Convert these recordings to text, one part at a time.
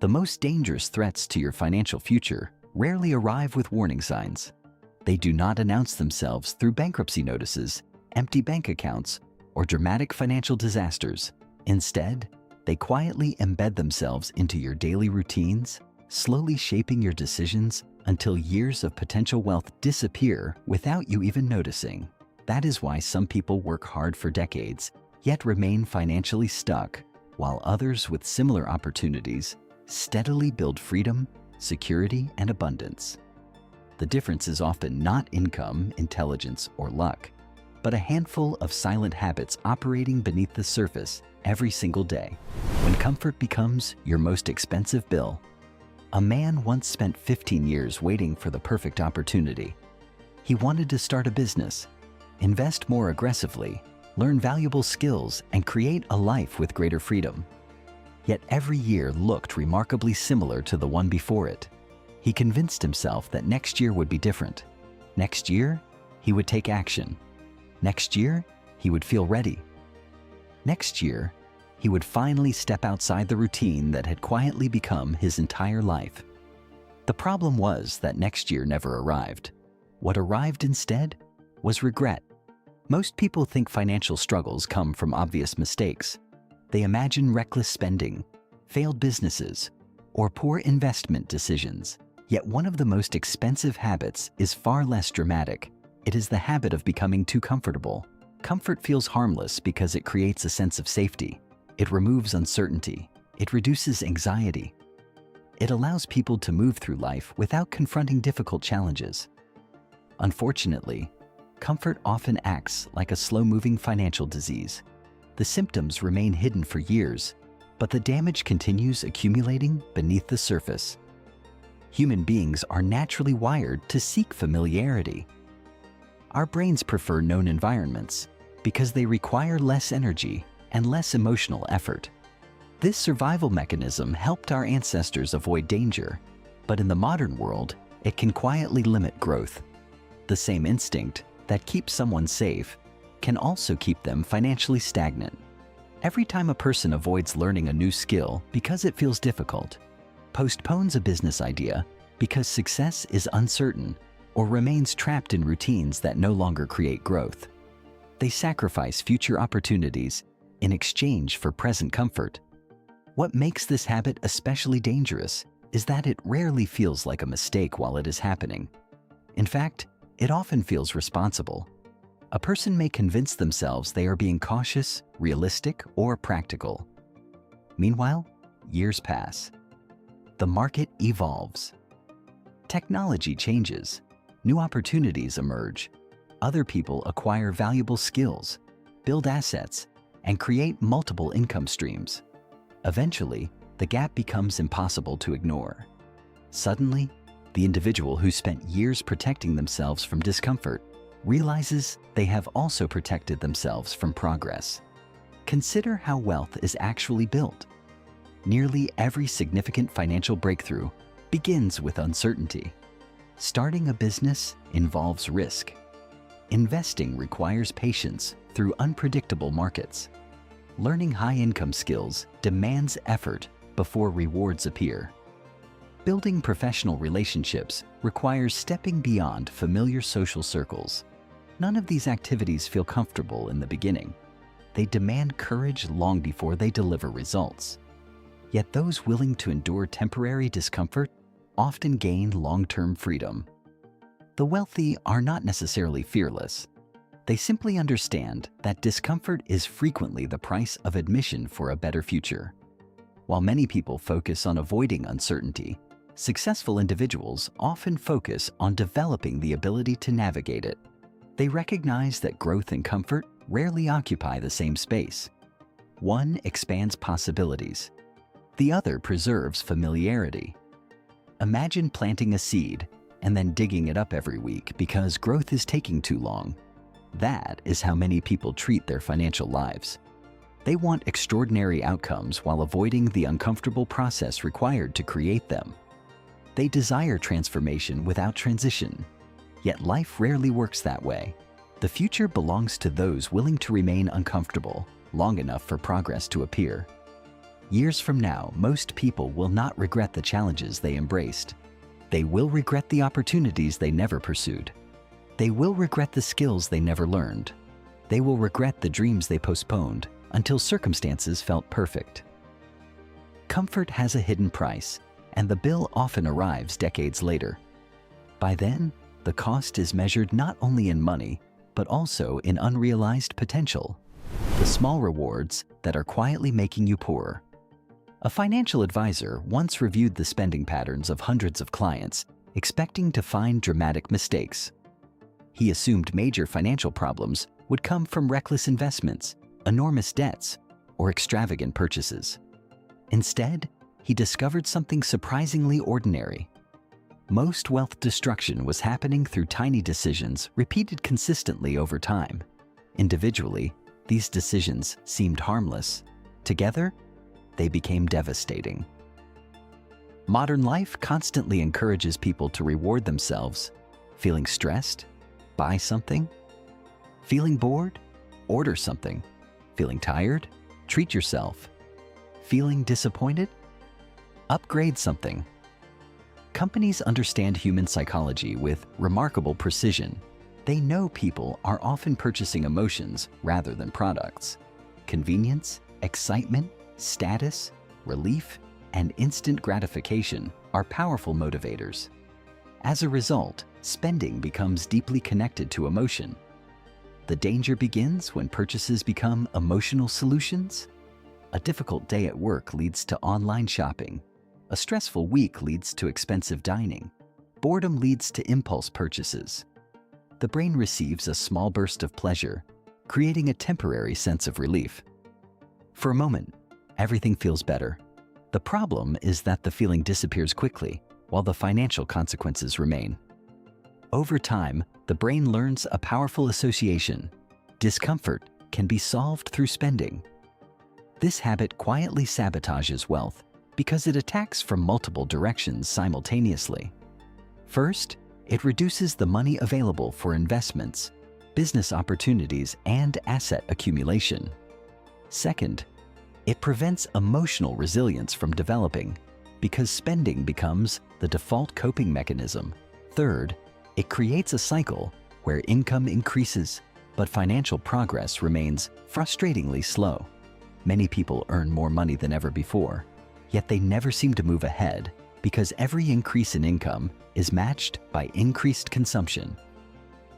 The most dangerous threats to your financial future rarely arrive with warning signs. They do not announce themselves through bankruptcy notices, empty bank accounts, or dramatic financial disasters. Instead, they quietly embed themselves into your daily routines, slowly shaping your decisions until years of potential wealth disappear without you even noticing. That is why some people work hard for decades, yet remain financially stuck, while others with similar opportunities steadily build freedom, security, and abundance. The difference is often not income, intelligence, or luck, but a handful of silent habits operating beneath the surface every single day. When comfort becomes your most expensive bill. A man once spent 15 years waiting for the perfect opportunity. He wanted to start a business, invest more aggressively, learn valuable skills, and create a life with greater freedom. Yet every year looked remarkably similar to the one before it. He convinced himself that next year would be different. Next year, he would take action. Next year, he would feel ready. Next year, he would finally step outside the routine that had quietly become his entire life. The problem was that next year never arrived. What arrived instead was regret. Most people think financial struggles come from obvious mistakes. They imagine reckless spending, failed businesses, or poor investment decisions. Yet one of the most expensive habits is far less dramatic. It is the habit of becoming too comfortable. Comfort feels harmless because it creates a sense of safety. It removes uncertainty. It reduces anxiety. It allows people to move through life without confronting difficult challenges. Unfortunately, comfort often acts like a slow-moving financial disease. The symptoms remain hidden for years, but the damage continues accumulating beneath the surface. Human beings are naturally wired to seek familiarity. Our brains prefer known environments because they require less energy and less emotional effort. This survival mechanism helped our ancestors avoid danger, but in the modern world, it can quietly limit growth. The same instinct that keeps someone safe can also keep them financially stagnant. Every time a person avoids learning a new skill because it feels difficult, postpones a business idea because success is uncertain, or remains trapped in routines that no longer create growth, they sacrifice future opportunities in exchange for present comfort. What makes this habit especially dangerous is that it rarely feels like a mistake while it is happening. In fact, it often feels responsible. A person may convince themselves they are being cautious, realistic, or practical. Meanwhile, years pass. The market evolves. Technology changes. New opportunities emerge. Other people acquire valuable skills, build assets, and create multiple income streams. Eventually, the gap becomes impossible to ignore. Suddenly, the individual who spent years protecting themselves from discomfort realizes they have also protected themselves from progress. Consider how wealth is actually built. Nearly every significant financial breakthrough begins with uncertainty. Starting a business involves risk. Investing requires patience through unpredictable markets. Learning high-income skills demands effort before rewards appear. Building professional relationships requires stepping beyond familiar social circles. None of these activities feel comfortable in the beginning. They demand courage long before they deliver results. Yet those willing to endure temporary discomfort often gain long-term freedom. The wealthy are not necessarily fearless. They simply understand that discomfort is frequently the price of admission for a better future. While many people focus on avoiding uncertainty, successful individuals often focus on developing the ability to navigate it. They recognize that growth and comfort rarely occupy the same space. One expands possibilities. The other preserves familiarity. Imagine planting a seed and then digging it up every week because growth is taking too long. That is how many people treat their financial lives. They want extraordinary outcomes while avoiding the uncomfortable process required to create them. They desire transformation without transition. Yet life rarely works that way. The future belongs to those willing to remain uncomfortable long enough for progress to appear. Years from now, most people will not regret the challenges they embraced. They will regret the opportunities they never pursued. They will regret the skills they never learned. They will regret the dreams they postponed until circumstances felt perfect. Comfort has a hidden price, and the bill often arrives decades later. By then, the cost is measured not only in money, but also in unrealized potential, the small rewards that are quietly making you poorer. A financial advisor once reviewed the spending patterns of hundreds of clients, expecting to find dramatic mistakes. He assumed major financial problems would come from reckless investments, enormous debts, or extravagant purchases. Instead, he discovered something surprisingly ordinary. Most wealth destruction was happening through tiny decisions repeated consistently over time. Individually, these decisions seemed harmless. Together, they became devastating. Modern life constantly encourages people to reward themselves. Feeling stressed? Buy something. Feeling bored? Order something. Feeling tired? Treat yourself. Feeling disappointed? Upgrade something. Companies understand human psychology with remarkable precision. They know people are often purchasing emotions rather than products. Convenience, excitement, status, relief, and instant gratification are powerful motivators. As a result, spending becomes deeply connected to emotion. The danger begins when purchases become emotional solutions. A difficult day at work leads to online shopping. A stressful week leads to expensive dining. Boredom leads to impulse purchases. The brain receives a small burst of pleasure, creating a temporary sense of relief. For a moment, everything feels better. The problem is that the feeling disappears quickly, while the financial consequences remain. Over time, the brain learns a powerful association. Discomfort can be solved through spending. This habit quietly sabotages wealth because it attacks from multiple directions simultaneously. First, it reduces the money available for investments, business opportunities, and asset accumulation. Second, it prevents emotional resilience from developing because spending becomes the default coping mechanism. Third, it creates a cycle where income increases, but financial progress remains frustratingly slow. Many people earn more money than ever before, yet they never seem to move ahead because every increase in income is matched by increased consumption.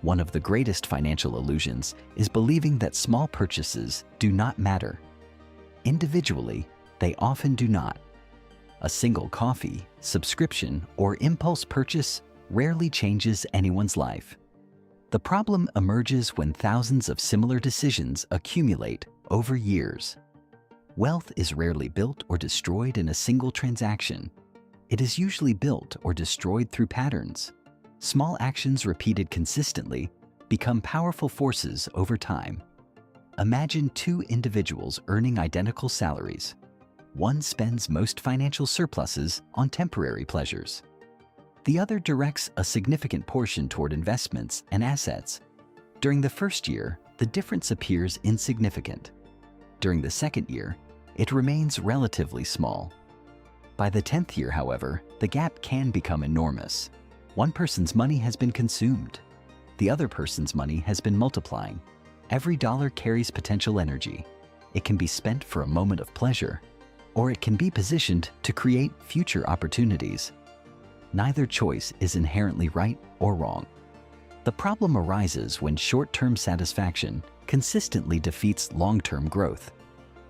One of the greatest financial illusions is believing that small purchases do not matter. Individually, they often do not. A single coffee, subscription, or impulse purchase rarely changes anyone's life. The problem emerges when thousands of similar decisions accumulate over years. Wealth is rarely built or destroyed in a single transaction. It is usually built or destroyed through patterns. Small actions repeated consistently become powerful forces over time. Imagine two individuals earning identical salaries. One spends most financial surpluses on temporary pleasures. The other directs a significant portion toward investments and assets. During the first year, the difference appears insignificant. During the second year, it remains relatively small. By the 10th year, however, the gap can become enormous. One person's money has been consumed. The other person's money has been multiplying. Every dollar carries potential energy. It can be spent for a moment of pleasure, or it can be positioned to create future opportunities. Neither choice is inherently right or wrong. The problem arises when short-term satisfaction consistently defeats long-term growth.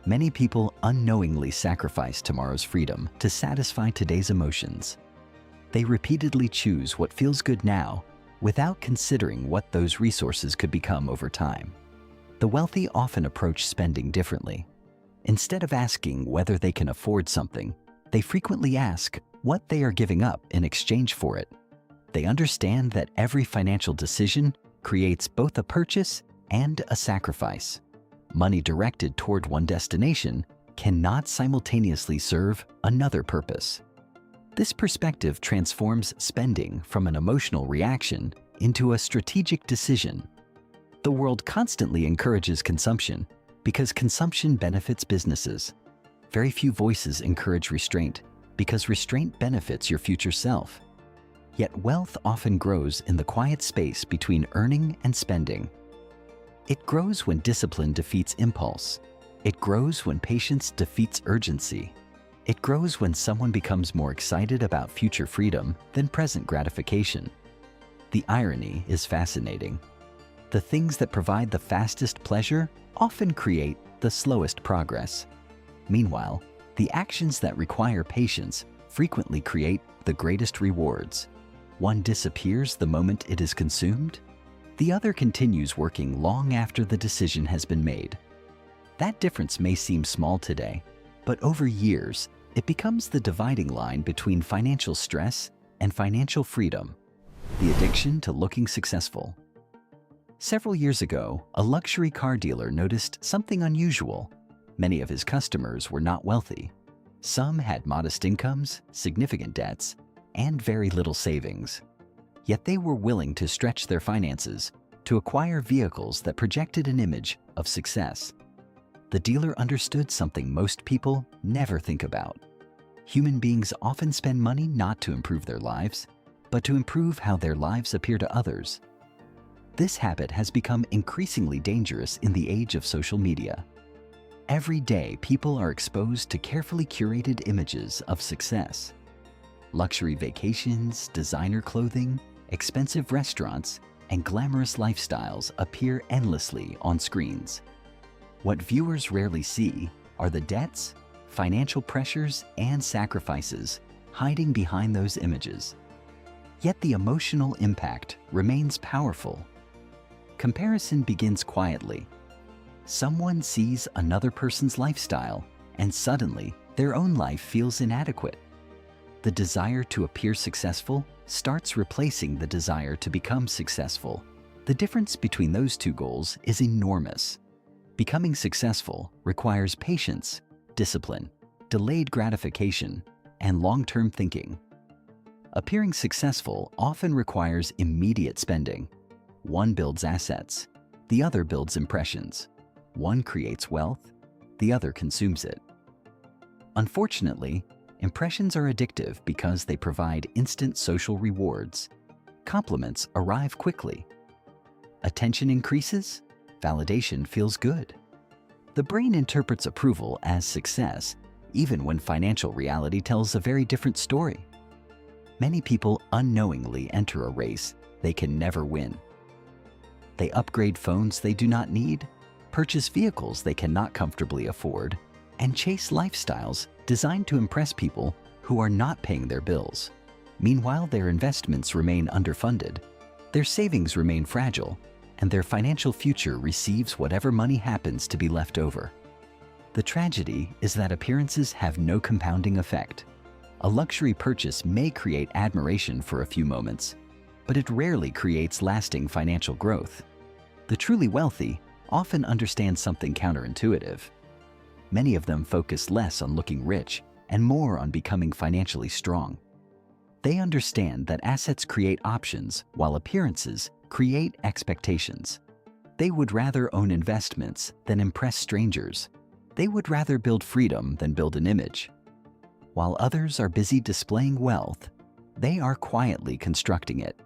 Many people unknowingly sacrifice tomorrow's freedom to satisfy today's emotions. They repeatedly choose what feels good now without considering what those resources could become over time. The wealthy often approach spending differently. Instead of asking whether they can afford something, they frequently ask what they are giving up in exchange for it. They understand that every financial decision creates both a purchase and a sacrifice. Money directed toward one destination cannot simultaneously serve another purpose. This perspective transforms spending from an emotional reaction into a strategic decision. The world constantly encourages consumption because consumption benefits businesses. Very few voices encourage restraint because restraint benefits your future self. Yet wealth often grows in the quiet space between earning and spending. It grows when discipline defeats impulse. It grows when patience defeats urgency. It grows when someone becomes more excited about future freedom than present gratification. The irony is fascinating. The things that provide the fastest pleasure often create the slowest progress. Meanwhile, the actions that require patience frequently create the greatest rewards. One disappears the moment it is consumed. The other continues working long after the decision has been made. That difference may seem small today, but over years, it becomes the dividing line between financial stress and financial freedom, the addiction to looking successful. Several years ago, a luxury car dealer noticed something unusual. Many of his customers were not wealthy. Some had modest incomes, significant debts, and very little savings. Yet they were willing to stretch their finances to acquire vehicles that projected an image of success. The dealer understood something most people never think about. Human beings often spend money not to improve their lives, but to improve how their lives appear to others. This habit has become increasingly dangerous in the age of social media. Every day, people are exposed to carefully curated images of success. Luxury vacations, designer clothing, expensive restaurants, and glamorous lifestyles appear endlessly on screens. What viewers rarely see are the debts, financial pressures, and sacrifices hiding behind those images. Yet the emotional impact remains powerful. Comparison begins quietly. Someone sees another person's lifestyle, and suddenly their own life feels inadequate. The desire to appear successful starts replacing the desire to become successful. The difference between those two goals is enormous. Becoming successful requires patience, discipline, delayed gratification, and long-term thinking. Appearing successful often requires immediate spending. One builds assets, the other builds impressions. One creates wealth, the other consumes it. Unfortunately, impressions are addictive because they provide instant social rewards. Compliments arrive quickly. Attention increases, validation feels good. The brain interprets approval as success, even when financial reality tells a very different story. Many people unknowingly enter a race they can never win. They upgrade phones they do not need, purchase vehicles they cannot comfortably afford, and chase lifestyles designed to impress people who are not paying their bills. Meanwhile, their investments remain underfunded, their savings remain fragile, and their financial future receives whatever money happens to be left over. The tragedy is that appearances have no compounding effect. A luxury purchase may create admiration for a few moments, but it rarely creates lasting financial growth. The truly wealthy often understand something counterintuitive. Many of them focus less on looking rich and more on becoming financially strong. They understand that assets create options while appearances create expectations. They would rather own investments than impress strangers. They would rather build freedom than build an image. While others are busy displaying wealth, they are quietly constructing it.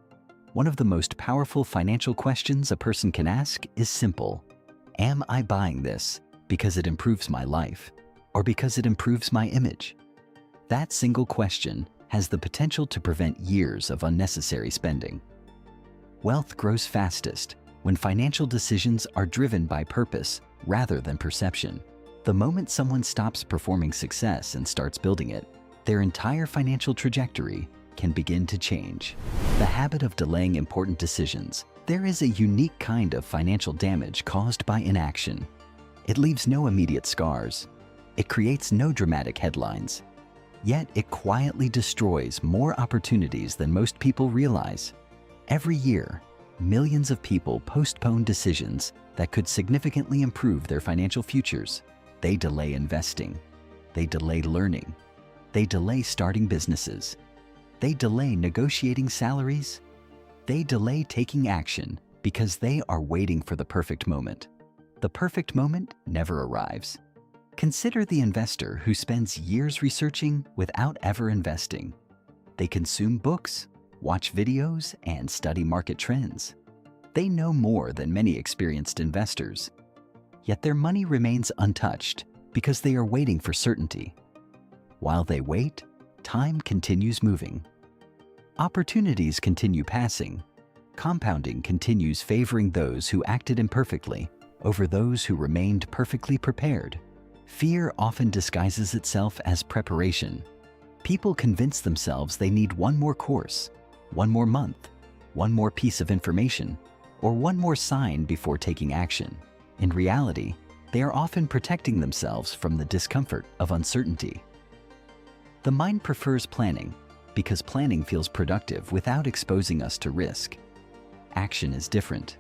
One of the most powerful financial questions a person can ask is simple. Am I buying this because it improves my life or because it improves my image? That single question has the potential to prevent years of unnecessary spending. Wealth grows fastest when financial decisions are driven by purpose rather than perception. The moment someone stops performing success and starts building it, their entire financial trajectory can begin to change. The habit of delaying important decisions. There is a unique kind of financial damage caused by inaction. It leaves no immediate scars. It creates no dramatic headlines. Yet it quietly destroys more opportunities than most people realize. Every year, millions of people postpone decisions that could significantly improve their financial futures. They delay investing. They delay learning. They delay starting businesses. They delay negotiating salaries. They delay taking action because they are waiting for the perfect moment. The perfect moment never arrives. Consider the investor who spends years researching without ever investing. They consume books, watch videos, and study market trends. They know more than many experienced investors. Yet their money remains untouched because they are waiting for certainty. While they wait, time continues moving. Opportunities continue passing. Compounding continues favoring those who acted imperfectly over those who remained perfectly prepared. Fear often disguises itself as preparation. People convince themselves they need one more course, one more month, one more piece of information, or one more sign before taking action. In reality, they are often protecting themselves from the discomfort of uncertainty. The mind prefers planning because planning feels productive without exposing us to risk. Action is different.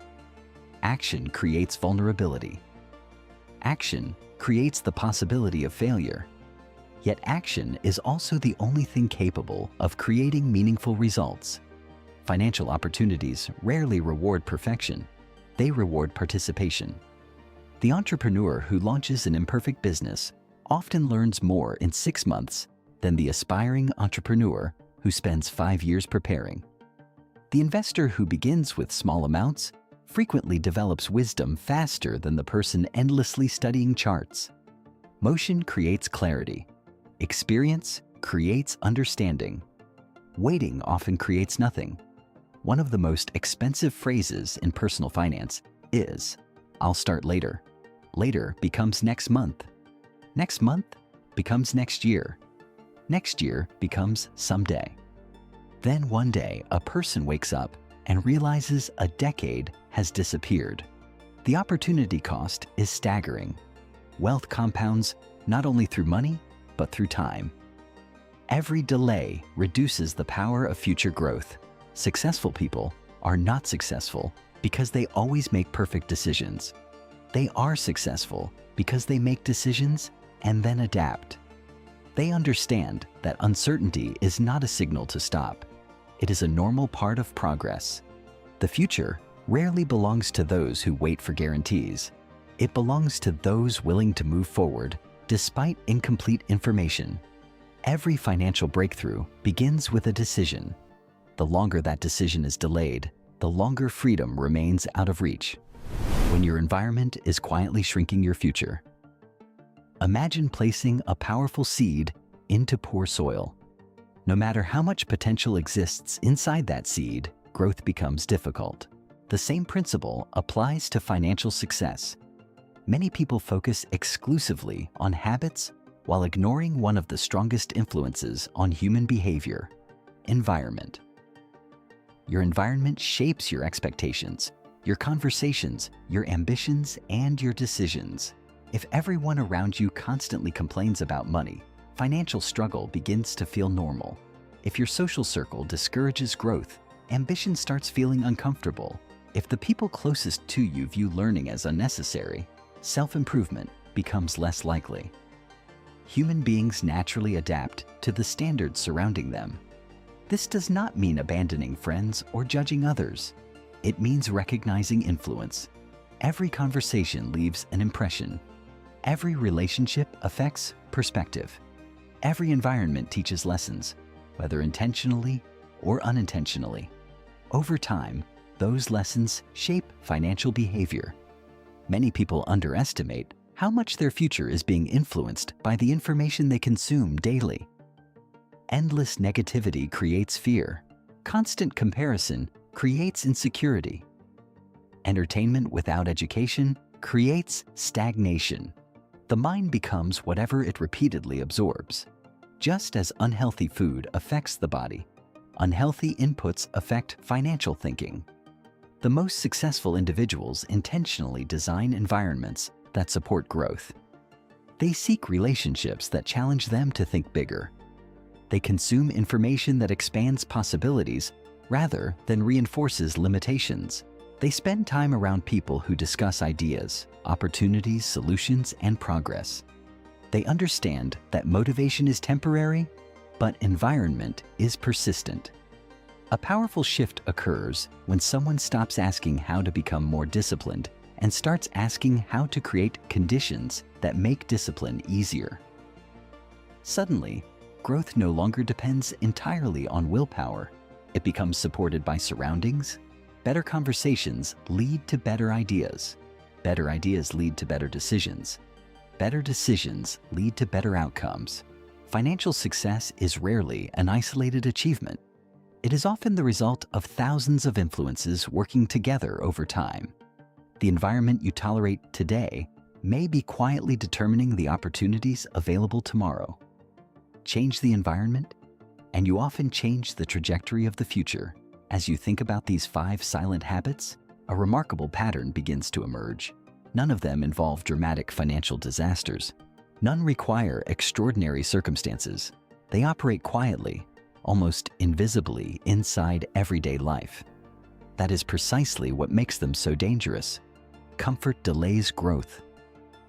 Action creates vulnerability. Action creates the possibility of failure. Yet action is also the only thing capable of creating meaningful results. Financial opportunities rarely reward perfection. They reward participation. The entrepreneur who launches an imperfect business often learns more in 6 months than the aspiring entrepreneur who spends 5 years preparing. The investor who begins with small amounts frequently develops wisdom faster than the person endlessly studying charts. Motion creates clarity. Experience creates understanding. Waiting often creates nothing. One of the most expensive phrases in personal finance is, "I'll start later." Later becomes next month. Next month becomes next year. Next year becomes someday. Then one day, a person wakes up and realizes a decade has disappeared. The opportunity cost is staggering. Wealth compounds not only through money, but through time. Every delay reduces the power of future growth. Successful people are not successful because they always make perfect decisions. They are successful because they make decisions and then adapt. They understand that uncertainty is not a signal to stop. It is a normal part of progress. The future rarely belongs to those who wait for guarantees. It belongs to those willing to move forward despite incomplete information. Every financial breakthrough begins with a decision. The longer that decision is delayed, the longer freedom remains out of reach. When your environment is quietly shrinking your future. Imagine placing a powerful seed into poor soil. No matter how much potential exists inside that seed, growth becomes difficult. The same principle applies to financial success. Many people focus exclusively on habits while ignoring one of the strongest influences on human behavior: environment. Your environment shapes your expectations, your conversations, your ambitions, and your decisions. If everyone around you constantly complains about money, financial struggle begins to feel normal. If your social circle discourages growth, ambition starts feeling uncomfortable. If the people closest to you view learning as unnecessary, self-improvement becomes less likely. Human beings naturally adapt to the standards surrounding them. This does not mean abandoning friends or judging others. It means recognizing influence. Every conversation leaves an impression. Every relationship affects perspective. Every environment teaches lessons, whether intentionally or unintentionally. Over time, those lessons shape financial behavior. Many people underestimate how much their future is being influenced by the information they consume daily. Endless negativity creates fear. Constant comparison creates insecurity. Entertainment without education creates stagnation. The mind becomes whatever it repeatedly absorbs. Just as unhealthy food affects the body, unhealthy inputs affect financial thinking. The most successful individuals intentionally design environments that support growth. They seek relationships that challenge them to think bigger. They consume information that expands possibilities rather than reinforces limitations. They spend time around people who discuss ideas, opportunities, solutions, and progress. They understand that motivation is temporary, but environment is persistent. A powerful shift occurs when someone stops asking how to become more disciplined and starts asking how to create conditions that make discipline easier. Suddenly, growth no longer depends entirely on willpower. It becomes supported by surroundings. Better conversations lead to better ideas. Better ideas lead to better decisions. Better decisions lead to better outcomes. Financial success is rarely an isolated achievement. It is often the result of thousands of influences working together over time. The environment you tolerate today may be quietly determining the opportunities available tomorrow. Change the environment, and you often change the trajectory of the future. As you think about these 5 silent habits, a remarkable pattern begins to emerge. None of them involve dramatic financial disasters. None require extraordinary circumstances. They operate quietly, almost invisibly inside everyday life. That is precisely what makes them so dangerous. Comfort delays growth.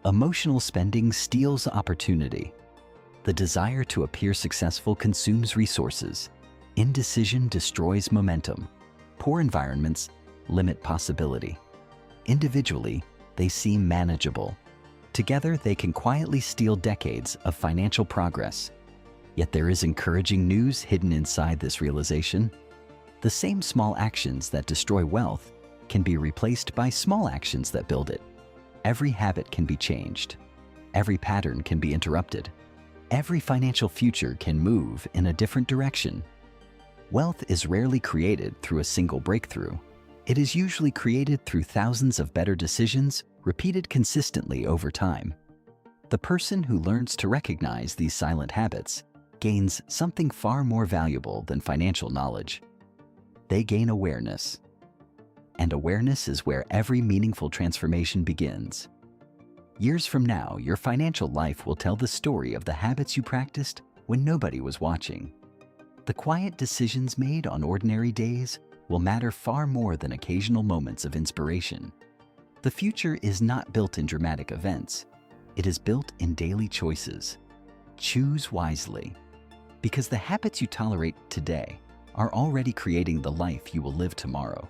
Emotional spending steals opportunity. The desire to appear successful consumes resources. Indecision destroys momentum. Poor environments limit possibility. Individually, they seem manageable. Together, they can quietly steal decades of financial progress. Yet there is encouraging news hidden inside this realization. The same small actions that destroy wealth can be replaced by small actions that build it. Every habit can be changed. Every pattern can be interrupted. Every financial future can move in a different direction. Wealth is rarely created through a single breakthrough. It is usually created through thousands of better decisions repeated consistently over time. The person who learns to recognize these silent habits gains something far more valuable than financial knowledge. They gain awareness. And awareness is where every meaningful transformation begins. Years from now, your financial life will tell the story of the habits you practiced when nobody was watching. The quiet decisions made on ordinary days will matter far more than occasional moments of inspiration. The future is not built in dramatic events. It is built in daily choices. Choose wisely, because the habits you tolerate today are already creating the life you will live tomorrow.